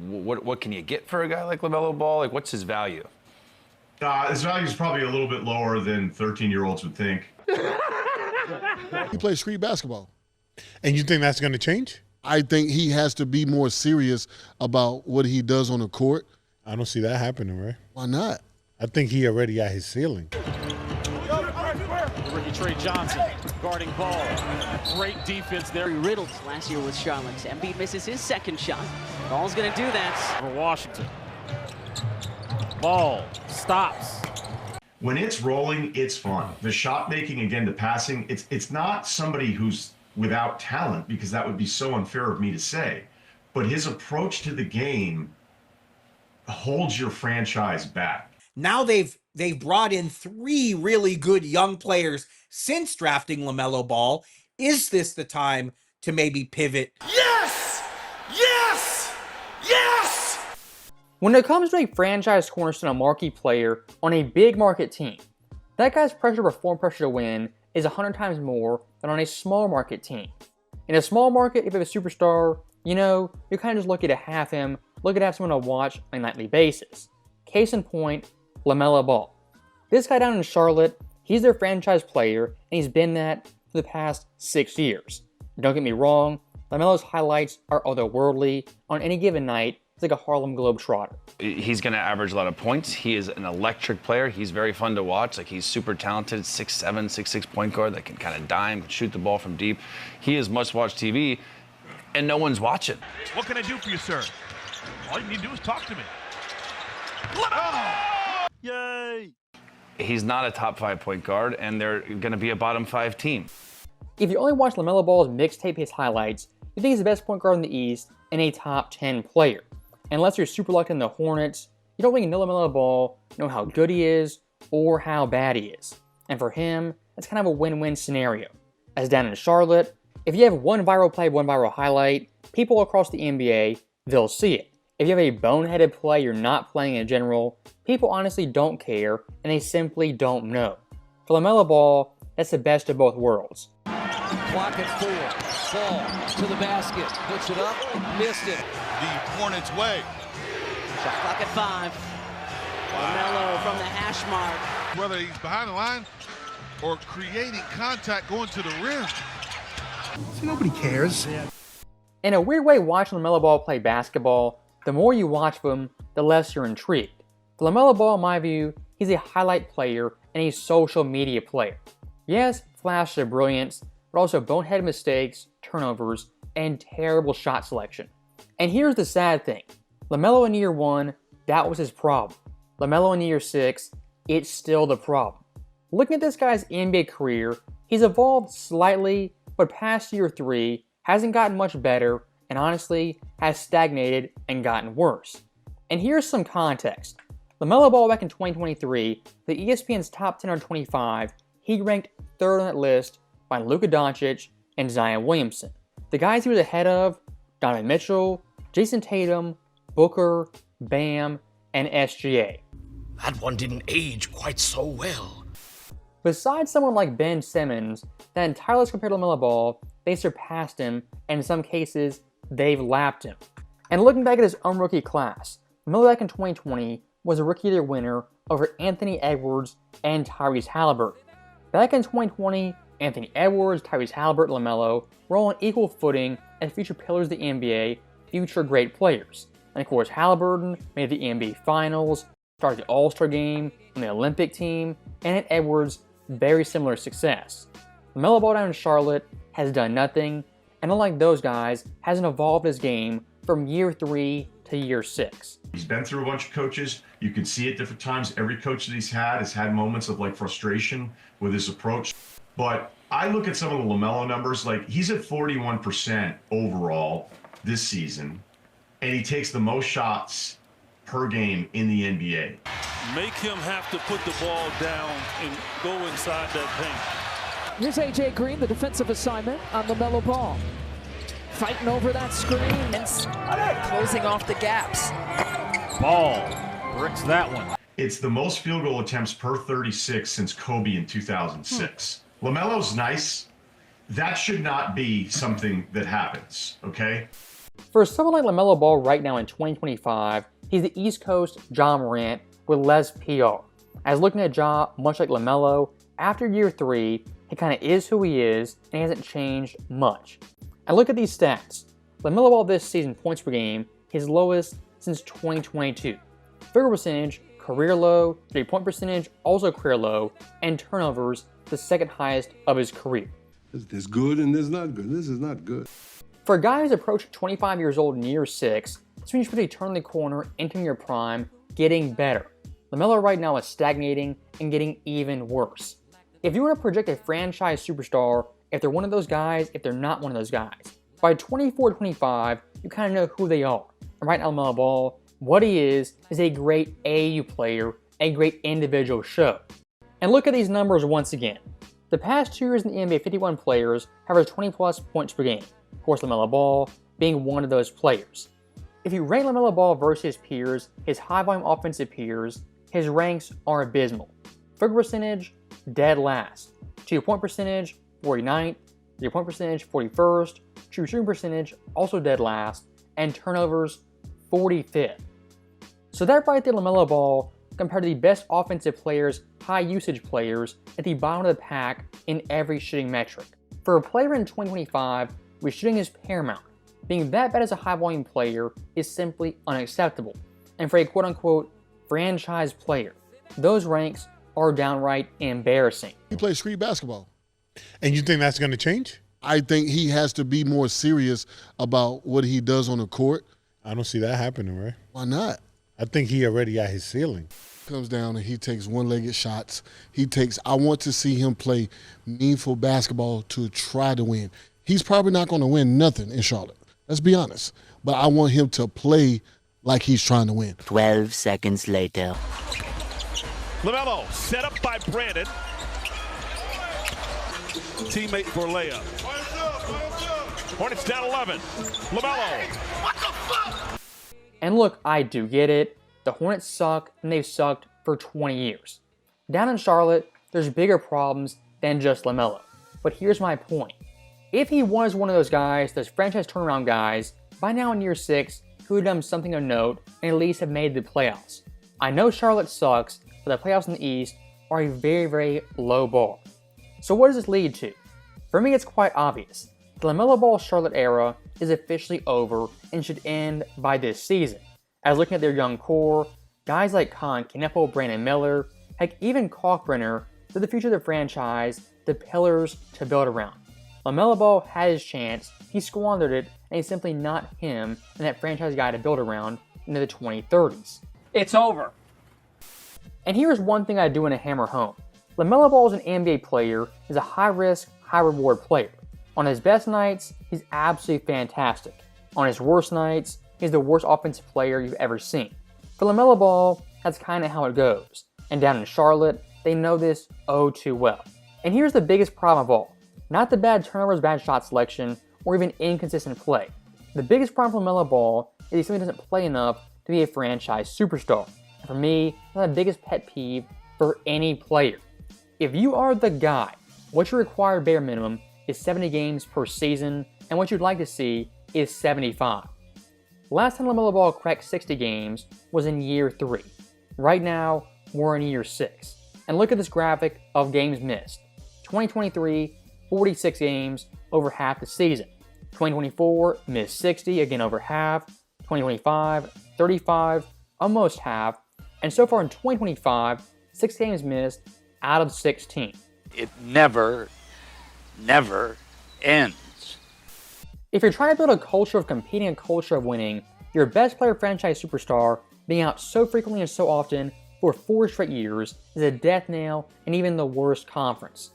what can you get for a guy like LaMelo Ball? Like, what's his value? His value is probably a little bit lower than 13-year-olds would think. He plays street basketball. And you think that's going to change? I think he has to be more serious about what he does on the court. I don't see that happening, right? Why not? I think he already at his ceiling. The rookie Trey Johnson guarding Ball. Great defense there. Riddled last year with Charlotte. Embiid misses his second shot. Ball's going to do that. For Washington. Ball stops. When it's rolling, it's fun. The shot making, again, the passing, it's not somebody who's without talent, because that would be so unfair of me to say. But his approach to the game holds your franchise back. Now they've brought in 3 really good young players since drafting LaMelo Ball. Is this the time to maybe pivot? Yes! Yes! Yes! When it comes to a franchise cornerstone, a marquee player on a big market team, that guy's pressure to perform, pressure to win is 100 times more than on a small market team. In a small market, if you have a superstar, you know, you're kind of just lucky to have him, lucky to have someone to watch on a nightly basis. Case in point, LaMelo Ball. This guy down in Charlotte, he's their franchise player, and he's been that for the past 6 years. Don't get me wrong, LaMelo's highlights are otherworldly. On any given night, he's like a Harlem Globetrotter. He's going to average a lot of points. He is an electric player. He's very fun to watch. Like, he's super talented, 6'7", 6'6" point guard that can kind of dime, shoot the ball from deep. He is must-watch TV, and no one's watching. What can I do for you, sir? All you need to do is talk to me. Yay! He's not a top 5 point guard, and they're going to be a bottom 5 team. If you only watch LaMelo Ball's mixtape his highlights, you think he's the best point guard in the East and a top 10 player. Unless you're super lucky in the Hornets, you don't really know LaMelo Ball, know how good he is, or how bad he is. And for him, that's kind of a win-win scenario. As down in Charlotte, if you have one viral play, one viral highlight, people across the NBA, they'll see it. If you have a boneheaded play you're not playing in general, people honestly don't care, and they simply don't know. For LaMelo Ball, that's the best of both worlds. Clock at 4. Ball to the basket. Puts it up. Missed it. The Hornets' way. Shot clock at 5. LaMelo from the hash mark. Whether he's behind the line or creating contact going to the rim. See, nobody cares. In a weird way, watching LaMelo Ball play basketball, the more you watch of him, the less you're intrigued. For LaMelo Ball, in my view, he's a highlight player and a social media player. Yes, flashes of brilliance, but also boneheaded mistakes, turnovers, and terrible shot selection. And here's the sad thing. LaMelo in year 1, that was his problem. LaMelo in year 6, it's still the problem. Looking at this guy's NBA career, he's evolved slightly, but past year 3 hasn't gotten much better, and honestly has stagnated and gotten worse. And here's some context. LaMelo Ball back in 2023, the ESPN's top 10 under 25, he ranked 3rd on that list behind Luka Doncic and Zion Williamson. The guys he was ahead of, Donovan Mitchell, Jason Tatum, Booker, Bam, and SGA. That one didn't age quite so well. Besides someone like Ben Simmons, that entirely compared to LaMelo Ball, they surpassed him, and in some cases, they've lapped him. And looking back at his own rookie class, LaMelo back in 2020 was a Rookie of the Year winner over Anthony Edwards and Tyrese Halliburton. Back in 2020, Anthony Edwards, Tyrese Halliburton, and LaMelo were all on equal footing as future pillars of the NBA, future great players. And of course, Halliburton made the NBA Finals, started the All-Star game, on the Olympic team, and at Edwards, very similar success. LaMelo Ball down in Charlotte has done nothing, and unlike those guys, hasn't evolved his game from year 3 to year 6. He's been through a bunch of coaches. You can see at different times. Every coach that he's had has had moments of like frustration with his approach. But I look at some of the LaMelo numbers, like he's at 41% overall this season, and he takes the most shots per game in the NBA. Make him have to put the ball down and go inside that paint. Here's A.J. Green, the defensive assignment on LaMelo Ball. Fighting over that screen and closing off the gaps. Ball bricks that one. It's the most field goal attempts per 36 since Kobe in 2006. LaMelo's nice. That should not be something that happens, okay? For someone like LaMelo Ball right now in 2025, he's the East Coast Ja Morant with less PR. As looking at Ja, much like LaMelo, after year 3, he kind of is who he is and he hasn't changed much. And look at these stats. LaMelo Ball this season points per game, his lowest since 2022. Field percentage, career low, 3-point percentage, also career low, and turnovers, the second highest of his career. There's good and there's not good. This is not good. For a guy who's approaching 25 years old in year 6, this means you're really turning the corner, entering your prime, getting better. LaMelo right now is stagnating and getting even worse. If you want to project a franchise superstar, if they're one of those guys, if they're not one of those guys, by 24-25, you kind of know who they are. And right now, LaMelo Ball, what he is a great AAU player, a great individual show. And look at these numbers once again. The past 2 years in the NBA, 51 players have averaged 20 plus points per game. Of course, LaMelo Ball being one of those players. If you rank LaMelo Ball versus his peers, his high volume offensive peers, his ranks are abysmal. Field percentage, dead last. 2-point percentage, 49th. 3-point percentage, 41st. True shooting percentage, also dead last. And turnovers, 45th. So that right there, LaMelo Ball, compared to the best offensive players, high usage players, at the bottom of the pack in every shooting metric. For a player in 2025, where shooting is paramount, being that bad as a high volume player is simply unacceptable. And for a quote unquote franchise player, those ranks are downright embarrassing. He plays street basketball. And you think that's going to change? I think he has to be more serious about what he does on the court. I don't see that happening, right? Why not? I think he already at his ceiling. Comes down and he takes one-legged shots. I want to see him play meaningful basketball to try to win. He's probably not going to win nothing in Charlotte. Let's be honest. But I want him to play like he's trying to win. 12 seconds later. LaMelo set up by Brandon. Teammate for layup. Hornets down 11. LaMelo. What the fuck? And look, I do get it. The Hornets suck, and they've sucked for 20 years. Down in Charlotte, there's bigger problems than just LaMelo. But here's my point. If he was one of those guys, those franchise turnaround guys, by now in year 6, he would have done something of note and at least have made the playoffs. I know Charlotte sucks, but the playoffs in the East are a very, very low bar. So what does this lead to? For me, it's quite obvious. The LaMelo Ball Charlotte era is officially over and should end by this season. As looking at their young core, guys like Con Kneppel, Brandon Miller, heck, even Kalkbrenner, they're the future of the franchise, the pillars to build around. LaMelo Ball had his chance, he squandered it, and he's simply not him and that franchise guy to build around into the 2030s. It's over. And here's one thing I do want to hammer home. LaMelo Ball is an NBA player, is a high-risk, high-reward player. On his best nights, he's absolutely fantastic. On his worst nights, he's the worst offensive player you've ever seen. For LaMelo Ball, that's kind of how it goes. And down in Charlotte, they know this oh too well. And here's the biggest problem of all. Not the bad turnovers, bad shot selection, or even inconsistent play. The biggest problem for LaMelo Ball is he simply doesn't play enough to be a franchise superstar. And for me, that's the biggest pet peeve for any player. If you are the guy, what your required bare minimum is 70 games per season, and what you'd like to see is 75. Last time LaMelo Ball cracked 60 games was in year 3. Right now, we're in year 6. And look at this graphic of games missed. 2023, 46 games, over half the season. 2024, missed 60, again over half. 2025, 35, almost half. And so far in 2025, 6 games missed out of 16. It never ends. If you're trying to build a culture of competing, a culture of winning, your best player franchise superstar being out so frequently and so often for 4 straight years is a death nail in even the worst conference.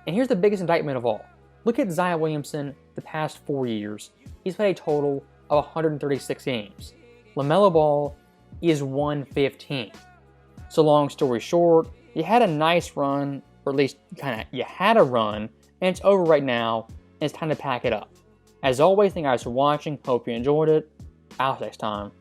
And here's the biggest indictment of all. Look at Zion Williamson the past 4 years. He's played a total of 136 games. LaMelo Ball is 115. So long story short, you had a nice run, or at least you had a run, and it's over right now, and it's time to pack it up. As always, thank you guys for watching. Hope you enjoyed it. I'll see you next time.